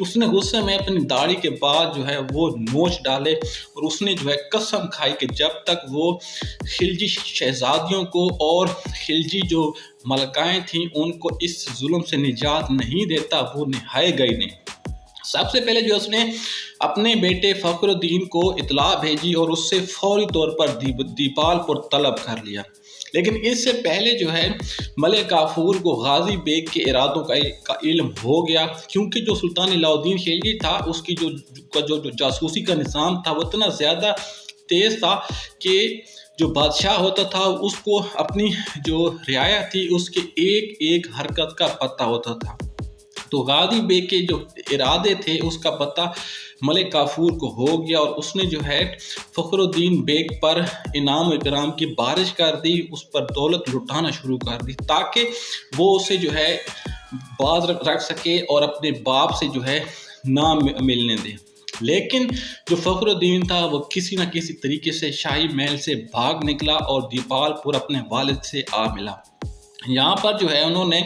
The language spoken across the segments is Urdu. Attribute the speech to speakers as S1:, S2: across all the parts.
S1: اس نے غصے میں اپنی داڑھی کے بعد جو ہے وہ نوچ ڈالے اور اس نے جو ہے قسم کھائی کہ جب تک وہ خلجی شہزادیوں کو اور خلجی جو ملکائیں تھیں ان کو اس ظلم سے نجات نہیں دیتا وہ نہائے گا ہی نہیں۔ سب سے پہلے جو اس نے اپنے بیٹے فخر الدین کو اطلاع بھیجی اور اس سے فوری طور پر دیپال پور طلب کر لیا، لیکن اس سے پہلے جو ہے ملک کافور کو غازی بیگ کے ارادوں کا علم ہو گیا، کیونکہ جو سلطان علاء الدین خلجی تھا اس کی جو جاسوسی کا نظام تھا وہ اتنا زیادہ تیز تھا کہ جو بادشاہ ہوتا تھا اس کو اپنی جو رعایا تھی اس کے ایک ایک حرکت کا پتہ ہوتا تھا۔ تو غازی بیگ کے جو ارادے تھے اس کا پتہ ملک کافور کو ہو گیا اور اس نے جو ہے فخر الدین بیگ پر انعام و اکرام کی بارش کر دی، اس پر دولت لٹانا شروع کر دی تاکہ وہ اسے جو ہے باز رکھ سکے اور اپنے باپ سے جو ہے نہ ملنے دے۔ لیکن جو فخر الدین تھا وہ کسی نہ کسی طریقے سے شاہی محل سے بھاگ نکلا اور دیپال پور اپنے والد سے آ ملا۔ یہاں پر جو ہے انہوں نے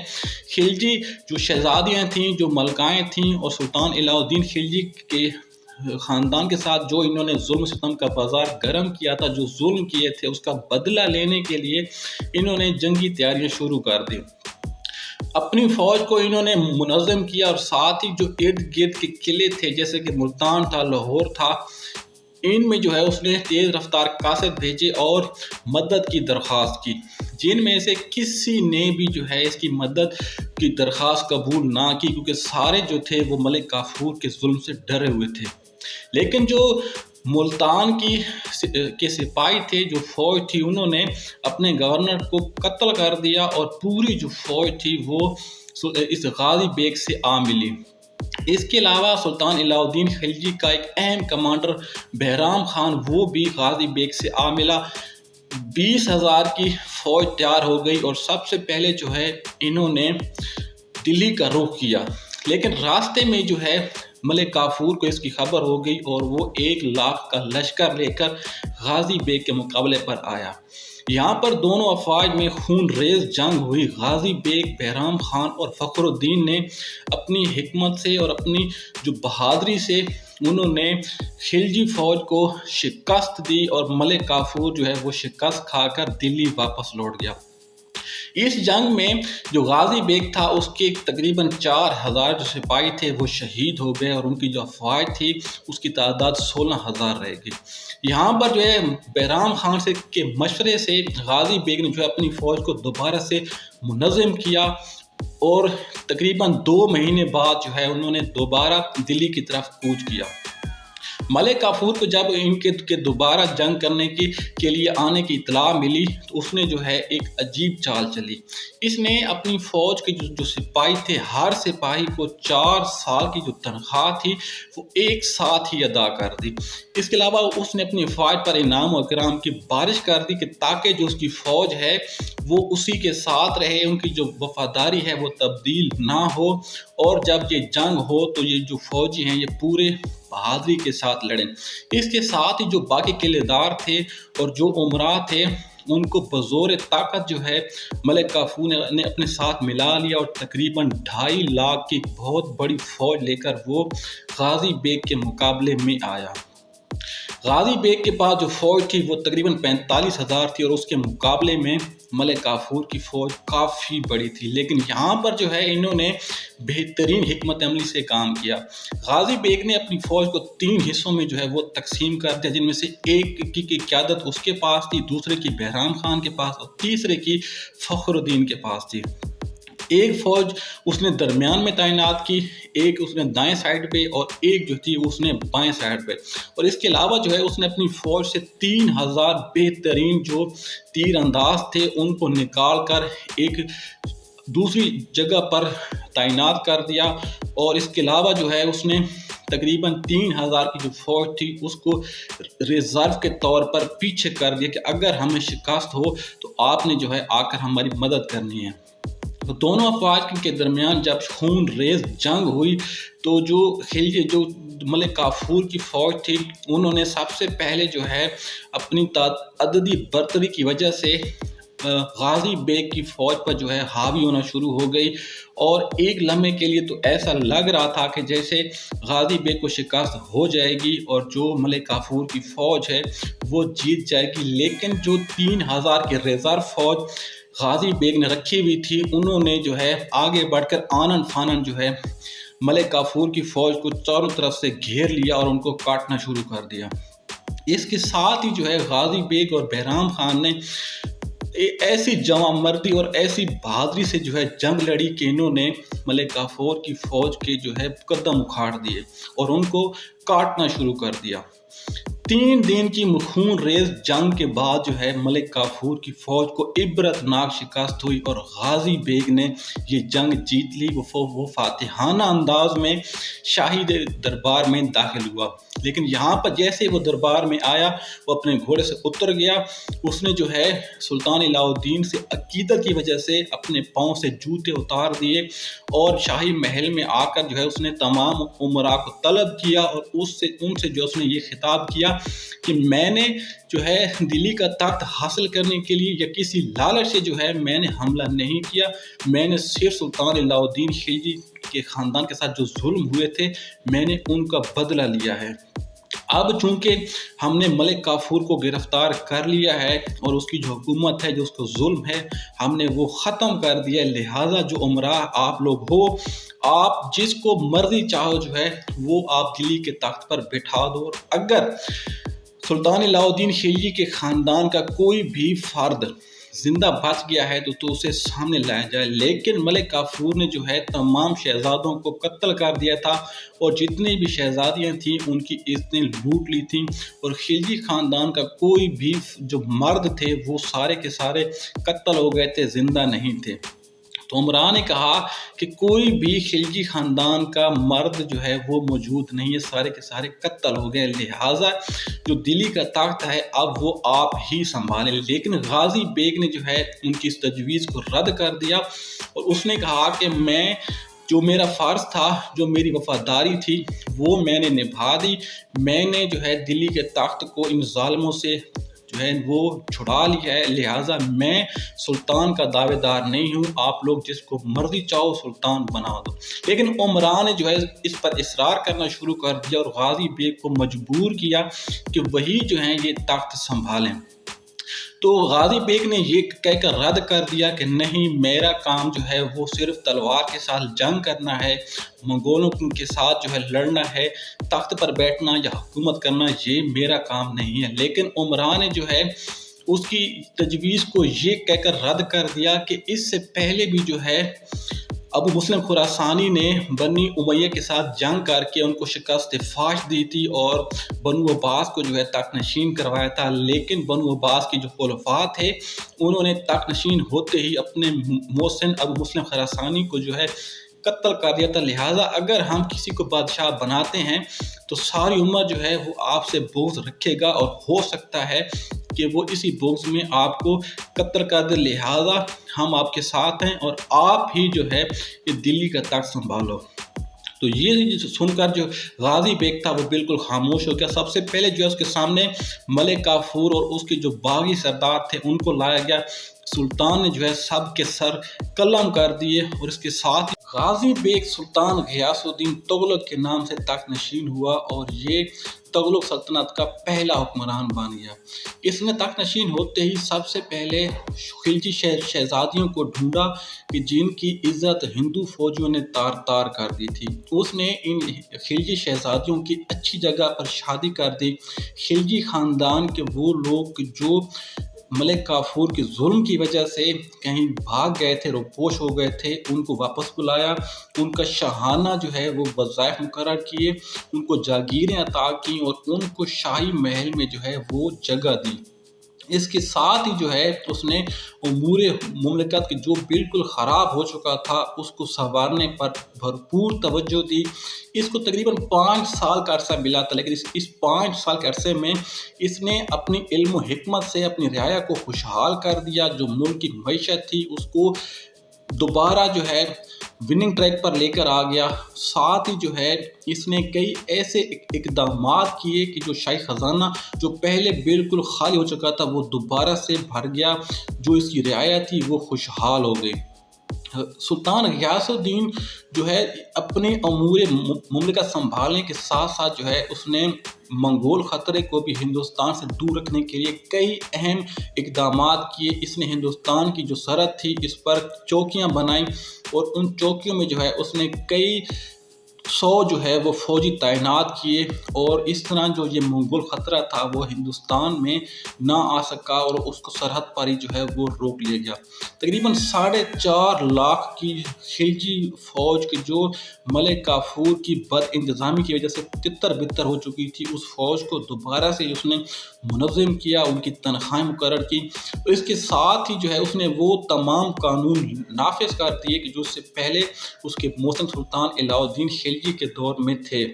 S1: خلجی جو شہزادیاں تھیں، جو ملکائیں تھیں اور سلطان علاء الدین خلجی کے خاندان کے ساتھ جو انہوں نے ظلم ستم کا بازار گرم کیا تھا، جو ظلم کیے تھے اس کا بدلہ لینے کے لیے انہوں نے جنگی تیاریاں شروع کر دی۔ اپنی فوج کو انہوں نے منظم کیا اور ساتھ ہی جو ارد گرد کے قلعے تھے جیسے کہ ملتان تھا، لاہور تھا، ان میں جو ہے اس نے تیز رفتار قاصد بھیجے اور مدد کی درخواست کی، جن میں سے کسی نے بھی جو ہے اس کی مدد کی درخواست قبول نہ کی، کیونکہ سارے جو تھے وہ ملک کافور کے ظلم سے ڈرے ہوئے تھے۔ لیکن جو ملتان کے سپاہی تھے، جو فوج تھی، انہوں نے اپنے گورنر کو قتل کر دیا اور پوری جو فوج تھی وہ اس غازی بیگ سے آ ملی۔ اس کے علاوہ سلطان علاء الدین خلجی کا ایک اہم کمانڈر بہرام خان وہ بھی غازی بیگ سے آ ملا۔ 20,000 کی فوج تیار ہو گئی اور سب سے پہلے جو ہے انہوں نے دلی کا رخ کیا، لیکن راستے میں جو ہے ملک کافور کو اس کی خبر ہو گئی اور وہ 1,00,000 کا لشکر لے کر غازی بیگ کے مقابلے پر آیا۔ یہاں پر دونوں افواج میں خون ریز جنگ ہوئی۔ غازی بیگ، بہرام خان اور فخر الدین نے اپنی حکمت سے اور اپنی جو بہادری سے انہوں نے خلجی فوج کو شکست دی اور ملک کافور جو ہے وہ شکست کھا کر دلی واپس لوٹ گیا۔ اس جنگ میں جو غازی بیگ تھا اس کے تقریباً 4,000 جو سپاہی تھے وہ شہید ہو گئے اور ان کی جو افواج تھی اس کی تعداد 16,000 رہ گئی۔ یہاں پر جو ہے بہرام خان کے مشورے سے غازی بیگ نے جو ہے اپنی فوج کو دوبارہ سے منظم کیا اور تقریباً 2 مہینے بعد جو ہے انہوں نے دوبارہ دلی کی طرف کوچ کیا۔ ملک کافور کو جب ان کے دوبارہ جنگ کرنے کے لیے آنے کی اطلاع ملی تو اس نے جو ہے ایک عجیب چال چلی۔ اس نے اپنی فوج کے جو سپاہی تھے ہر سپاہی کو 4 سال کی جو تنخواہ تھی وہ ایک ساتھ ہی ادا کر دی۔ اس کے علاوہ اس نے اپنی فوج پر انعام و اکرام کی بارش کر دی کہ تاکہ جو اس کی فوج ہے وہ اسی کے ساتھ رہے، ان کی جو وفاداری ہے وہ تبدیل نہ ہو اور جب یہ جنگ ہو تو یہ جو فوجی ہیں یہ پورے بہادری کے ساتھ لڑیں۔ اس کے ساتھ ہی جو باقی قلعے دار تھے اور جو امراء تھے ان کو بزور طاقت جو ہے ملک کافور نے اپنے ساتھ ملا لیا اور تقریباً 2.5 لاکھ کی بہت بڑی فوج لے کر وہ غازی بیگ کے مقابلے میں آیا۔ غازی بیگ کے پاس جو فوج تھی وہ تقریباً 45,000 تھی اور اس کے مقابلے میں ملک کافور کی فوج کافی بڑی تھی، لیکن یہاں پر جو ہے انہوں نے بہترین حکمت عملی سے کام کیا۔ غازی بیگ نے اپنی فوج کو 3 حصوں میں جو ہے وہ تقسیم کر دیا، جن میں سے ایک کی قیادت اس کے پاس تھی، دوسرے کی بہرام خان کے پاس اور تیسرے کی فخر الدین کے پاس تھی۔ ایک فوج اس نے درمیان میں تعینات کی، ایک اس نے دائیں سائڈ پہ اور ایک جو تھی اس نے بائیں سائڈ پہ، اور اس کے علاوہ جو ہے اس نے اپنی فوج سے 3,000 بہترین جو تیر انداز تھے ان کو نکال کر ایک دوسری جگہ پر تعینات کر دیا، اور اس کے علاوہ جو ہے اس نے تقریباً 3,000 کی جو فوج تھی اس کو ریزرو کے طور پر پیچھے کر دیا کہ اگر ہمیں شکست ہو تو آپ نے جو ہے آ کر ہماری مدد کرنی ہے۔ تو دونوں افواج کے درمیان جب خون ریز جنگ ہوئی تو جو ملک کافور کی فوج تھی انہوں نے سب سے پہلے جو ہے اپنی عددی برتری کی وجہ سے غازی بیگ کی فوج پر جو ہے حاوی ہونا شروع ہو گئی، اور ایک لمحے کے لیے تو ایسا لگ رہا تھا کہ جیسے غازی بیگ کو شکست ہو جائے گی اور جو ملک کافور کی فوج ہے وہ جیت جائے گی، لیکن جو 3000 کی ریزرو فوج غازی بیگ نے رکھی ہوئی تھی انہوں نے جو ہے آگے بڑھ کر آنن فانن جو ہے ملک کافور کی فوج کو چاروں طرف سے گھیر لیا اور ان کو کاٹنا شروع کر دیا۔ اس کے ساتھ ہی جو ہے غازی بیگ اور بہرام خان نے ایسی جواں مردی اور ایسی بہادری سے جو ہے جنگ لڑی کہ انہوں نے ملک کافور کی فوج کے جو ہے قدم اکھاڑ دیے اور ان کو کاٹنا شروع کر دیا۔ 3 دن کی خون ریز جنگ کے بعد جو ہے ملک کافور کی فوج کو عبرتناک شکست ہوئی اور غازی بیگ نے یہ جنگ جیت لی۔ وہ فاتحانہ انداز میں شاہی دربار میں داخل ہوا، لیکن یہاں پر جیسے وہ دربار میں آیا وہ اپنے گھوڑے سے اتر گیا۔ اس نے جو ہے سلطان علاء الدین سے عقیدت کی وجہ سے اپنے پاؤں سے جوتے اتار دیے اور شاہی محل میں آ کر جو ہے اس نے تمام امراء کو طلب کیا اور ان سے جو اس نے یہ خطاب کیا کہ میں نے جو ہے دلی کا تخت حاصل کرنے کے لیے یا کسی لالچ سے جو ہے میں نے حملہ نہیں کیا، میں نے صرف سلطان علاء الدین خلجی کے خاندان کے ساتھ جو ظلم ہوئے تھے میں نے ان کا بدلہ لیا ہے۔ اب چونکہ ہم نے ملک کافور کو گرفتار کر لیا ہے اور اس کی جو حکومت ہے جو اس کو ظلم ہے ہم نے وہ ختم کر دیا، لہٰذا جو امراء آپ لوگ ہو آپ جس کو مرضی چاہو جو ہے وہ آپ دلی کے تخت پر بٹھا دو، اور اگر سلطان علاء الدین خلجی کے خاندان کا کوئی بھی فرد زندہ بچ گیا ہے تو اسے سامنے لایا جائے۔ لیکن ملک کافور نے جو ہے تمام شہزادوں کو قتل کر دیا تھا اور جتنی بھی شہزادیاں تھیں ان کی عزتیں لوٹ لی تھیں، اور خلجی خاندان کا کوئی بھی جو مرد تھے وہ سارے کے سارے قتل ہو گئے تھے، زندہ نہیں تھے۔ تو امراء نے کہا کہ کوئی بھی خلجی خاندان کا مرد جو ہے وہ موجود نہیں ہے، سارے کے سارے قتل ہو گئے، لہٰذا جو دلی کا تخت ہے اب وہ آپ ہی سنبھالیں۔ لیکن غازی بیگ نے جو ہے ان کی اس تجویز کو رد کر دیا اور اس نے کہا کہ جو میرا فرض تھا، جو میری وفاداری تھی وہ میں نے نبھا دی، میں نے جو ہے دلی کے تخت کو ان ظالموں سے جو ہے وہ چھڑا لیا ہے، لہٰذا میں سلطان کا دعوے دار نہیں ہوں، آپ لوگ جس کو مرضی چاہو سلطان بنا دو۔ لیکن امراء نے جو ہے اس پر اصرار کرنا شروع کر دیا اور غازی بیگ کو مجبور کیا کہ وہی جو ہیں یہ تخت سنبھالیں۔ تو غازی بیگ نے یہ کہہ کر رد کر دیا کہ نہیں، میرا کام جو ہے وہ صرف تلوار کے ساتھ جنگ کرنا ہے، منگولوں کے ساتھ جو ہے لڑنا ہے، تخت پر بیٹھنا یا حکومت کرنا یہ میرا کام نہیں ہے۔ لیکن امراء نے جو ہے اس کی تجویز کو یہ کہہ کر رد کر دیا کہ اس سے پہلے بھی جو ہے ابو مسلم خراسانی نے بنی امیہ کے ساتھ جنگ کر کے ان کو شکست فاش دی تھی اور بنو عباس کو جو ہے تخت نشین کروایا تھا، لیکن بنو عباس کی جو خلفاء تھے انہوں نے تخت نشین ہوتے ہی اپنے محسن ابو مسلم خراسانی کو جو ہے قتل کر دیا تھا۔ لہٰذا اگر ہم کسی کو بادشاہ بناتے ہیں تو ساری امت جو ہے وہ آپ سے بغض رکھے گا اور ہو سکتا ہے کہ وہ اسی بغض میں آپ کو قتل کر دے، لہٰذا ہم آپ کے ساتھ ہیں اور آپ ہی جو ہے یہ دلی کا تخت سنبھالو۔ تو یہ سن کر جو غازی بیگ تھا وہ بالکل خاموش ہو گیا۔ سب سے پہلے جو ہے اس کے سامنے ملک کافور اور اس کے جو باغی سردار تھے ان کو لایا گیا۔ سلطان نے جو ہے سب کے سر قلم کر دیے اور اس کے ساتھ غازی بیگ سلطان غیاث الدین تغلق کے نام سے تخت نشین ہوا اور یہ تغلق سلطنت کا پہلا حکمران بن گیا۔ اس نے تخت نشین ہوتے ہی سب سے پہلے خلجی شہزادیوں کو ڈھونڈا کہ جن کی عزت ہندو فوجیوں نے تار تار کر دی تھی۔ اس نے ان خلجی شہزادیوں کی اچھی جگہ پر شادی کر دی۔ خلجی خاندان کے وہ لوگ جو ملک کافور کے ظلم کی وجہ سے کہیں بھاگ گئے تھے، روپوش ہو گئے تھے، ان کو واپس بلایا، ان کا شاہانہ جو ہے وہ وظائف مقرر کیے، ان کو جاگیریں عطا کیں اور ان کو شاہی محل میں جو ہے وہ جگہ دی۔ اس کے ساتھ ہی جو ہے اس نے امور مملکت کی جو بالکل خراب ہو چکا تھا اس کو سنوارنے پر بھرپور توجہ دی۔ اس کو تقریباً 5 سال کا عرصہ ملا تھا، لیکن اس 5 سال کے عرصے میں اس نے اپنی علم و حکمت سے اپنی رعایا کو خوشحال کر دیا۔ جو ملک کی معیشت تھی اس کو دوبارہ جو ہے وننگ ٹریک پر لے کر آ گیا۔ ساتھ ہی جو ہے اس نے کئی ایسے اقدامات کیے کہ جو شاہی خزانہ جو پہلے بالکل خالی ہو چکا تھا وہ دوبارہ سے بھر گیا، جو اس کی رعایا تھی وہ خوشحال ہو گئی۔ سلطان غیاث الدین جو ہے اپنے امور مملکت سنبھالنے کے ساتھ ساتھ جو ہے اس نے منگول خطرے کو بھی ہندوستان سے دور رکھنے کے لیے کئی اہم اقدامات کیے۔ اس نے ہندوستان کی جو سرحد تھی اس پر چوکیاں بنائیں اور ان چوکیوں میں جو ہے اس نے کئی 100 جو ہے وہ فوجی تعینات کیے، اور اس طرح جو یہ منگول خطرہ تھا وہ ہندوستان میں نہ آ سکا اور اس کو سرحد پر ہی جو ہے وہ روک لیا گیا۔ تقریباً 4.5 لاکھ کی خلجی فوج کی جو ملک کافور کی بد انتظامی کی وجہ سے تتر بتر ہو چکی تھی، اس فوج کو دوبارہ سے اس نے منظم کیا، ان کی تنخواہیں مقرر کی، اور اس کے ساتھ ہی جو ہے اس نے وہ تمام قانون نافذ کر دیے کہ جو اس سے پہلے اس کے محسن سلطان علاء الدین خلجی کے دور میں تھے۔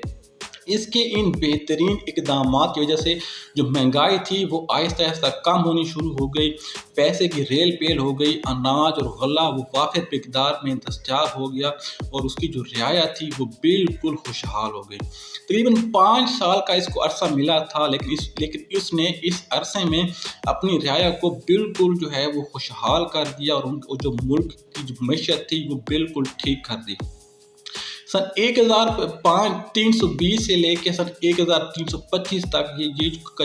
S1: اس کے ان بہترین اقدامات کی وجہ سے جو مہنگائی تھی وہ آہستہ آہستہ کم ہونی شروع ہو گئی، پیسے کی ریل پیل ہو گئی، اناج اور غلہ وہ وافر مقدار میں دستیاب ہو گیا، اور اس کی جو رعایا تھی وہ بالکل خوشحال ہو گئی۔ تقریباً 5 سال کا اس کو عرصہ ملا تھا، لیکن اس نے اس عرصے میں اپنی رعایا کو بالکل جو ہے وہ خوشحال کر دیا، اور ان کو جو ملک کی جو معیشت تھی وہ بالکل ٹھیک کر دی۔ سن 1320 سے لے کے سن 1325 تک یہ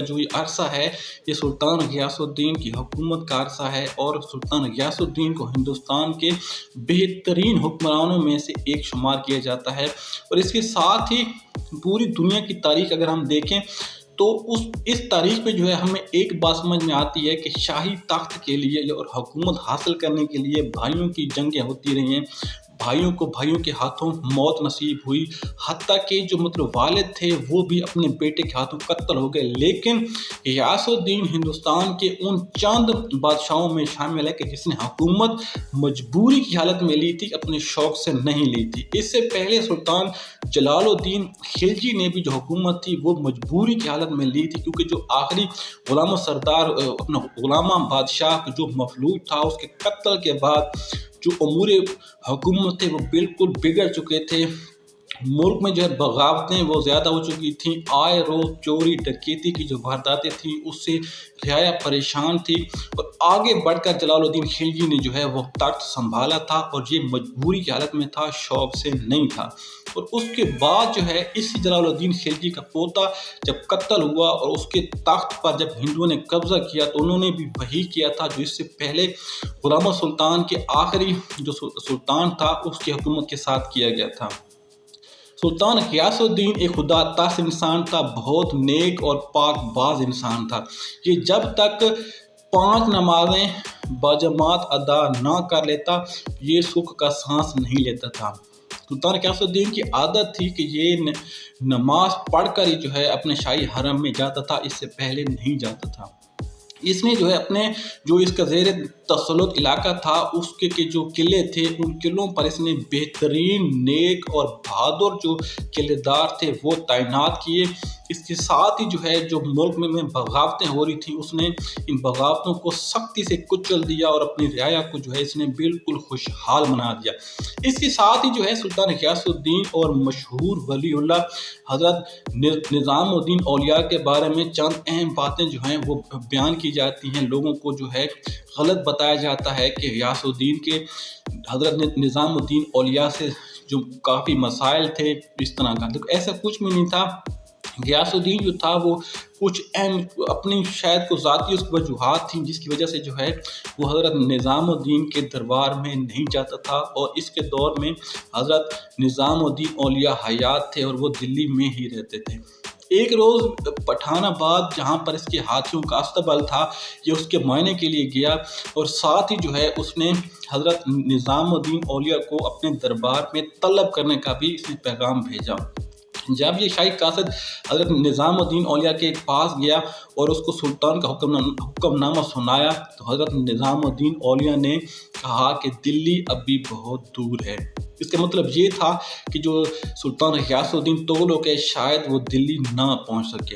S1: جو عرصہ ہے یہ سلطان غیاث الدین کی حکومت کا عرصہ ہے، اور سلطان غیاث الدین کو ہندوستان کے بہترین حکمرانوں میں سے ایک شمار کیا جاتا ہے۔ اور اس کے ساتھ ہی پوری دنیا کی تاریخ اگر ہم دیکھیں تو اس تاریخ میں جو ہے ہمیں ایک بات سمجھ میں آتی ہے کہ شاہی تخت کے لیے اور حکومت حاصل کرنے کے لیے بھائیوں کی جنگیں ہوتی رہی ہیں، بھائیوں کو بھائیوں کے ہاتھوں موت نصیب ہوئی، حتیٰ کہ جو والد تھے وہ بھی اپنے بیٹے کے ہاتھوں قتل ہو گئے۔ لیکن غیاث الدین ہندوستان کے ان چند بادشاہوں میں شامل ہے کہ جس نے حکومت مجبوری کی حالت میں لی تھی، اپنے شوق سے نہیں لی تھی۔ اس سے پہلے سلطان جلال الدین خلجی نے بھی جو حکومت تھی وہ مجبوری کی حالت میں لی تھی، کیونکہ جو آخری غلام سردار اپنا غلامہ بادشاہ جو مفلوج تھا اس کے قتل کے بعد جو امور حکومت تھے وہ بالکل بگڑ چکے تھے، ملک میں جو ہے بغاوتیں وہ زیادہ ہو چکی تھیں، آئے روز چوری ڈکیتی کی جو وارداتیں تھیں اس سے رعایا پریشان تھی، اور آگے بڑھ کر جلال الدین خلجی نے جو ہے وہ تخت سنبھالا تھا، اور یہ مجبوری کی حالت میں تھا، شوق سے نہیں تھا۔ اور اس کے بعد جو ہے اسی جلال الدین خلجی کا پوتا جب قتل ہوا اور اس کے تخت پر جب ہندوؤں نے قبضہ کیا تو انہوں نے بھی وہی کیا تھا جو اس سے پہلے غلام سلطان کے آخری جو سلطان تھا اس کی حکومت کے ساتھ کیا گیا تھا۔ سلطان غیاث الدین ایک خدا ترس انسان تھا، بہت نیک اور پاک باز انسان تھا۔ یہ جب تک 5 نمازیں باجماعت ادا نہ کر لیتا یہ سکھ کا سانس نہیں لیتا تھا۔ سلطان غیاث الدین کی عادت تھی کہ یہ نماز پڑھ کر ہی جو ہے اپنے شاہی حرم میں جاتا تھا، اس سے پہلے نہیں جاتا تھا۔ اس نے جو ہے اپنے جو اس کا زیر تسلط علاقہ تھا اس کے جو قلعے تھے ان قلعوں پر اس نے بہترین نیک اور بہادر جو قلعے دار تھے وہ تعینات کیے۔ اس کے ساتھ ہی جو ہے جو ملک میں بغاوتیں ہو رہی تھیں اس نے ان بغاوتوں کو سختی سے کچل دیا اور اپنی رعایا کو جو ہے اس نے بالکل خوشحال بنا دیا۔ اس کے ساتھ ہی جو ہے سلطان غیاث الدین اور مشہور ولی اللہ حضرت نظام الدین اولیاء کے بارے میں چند اہم باتیں جو ہیں وہ بیان کی جاتی ہیں۔ لوگوں کو جو ہے غلط بتایا جاتا ہے کہ غیاث الدین کے حضرت نظام الدین اولیاء سے جو کافی مسائل تھے اس طرح کا، لیکن ایسا کچھ بھی نہیں تھا۔ غیاث الدین جو تھا وہ کچھ اہم اپنی شاید کو ذاتی اس وجوہات تھیں جس کی وجہ سے جو ہے وہ حضرت نظام الدین کے دربار میں نہیں جاتا تھا، اور اس کے دور میں حضرت نظام الدین اولیاء حیات تھے اور وہ دلی میں ہی رہتے تھے۔ ایک روز پٹھان آباد جہاں پر اس کے ہاتھیوں کا استبل تھا یہ اس کے معائنے کے لیے گیا، اور ساتھ ہی جو ہے اس نے حضرت نظام الدین اولیاء کو اپنے دربار میں طلب کرنے کا بھی اس نے پیغام بھیجا۔ جب یہ شاہی قاصد حضرت نظام الدین اولیاء کے پاس گیا اور اس کو سلطان کا حکم نامہ سنایا تو حضرت نظام الدین اولیاء نے کہا کہ دلی ابھی بہت دور ہے۔ اس کا مطلب یہ تھا کہ جو سلطان غیاث الدین تغلق ہے شاید وہ دلی نہ پہنچ سکے۔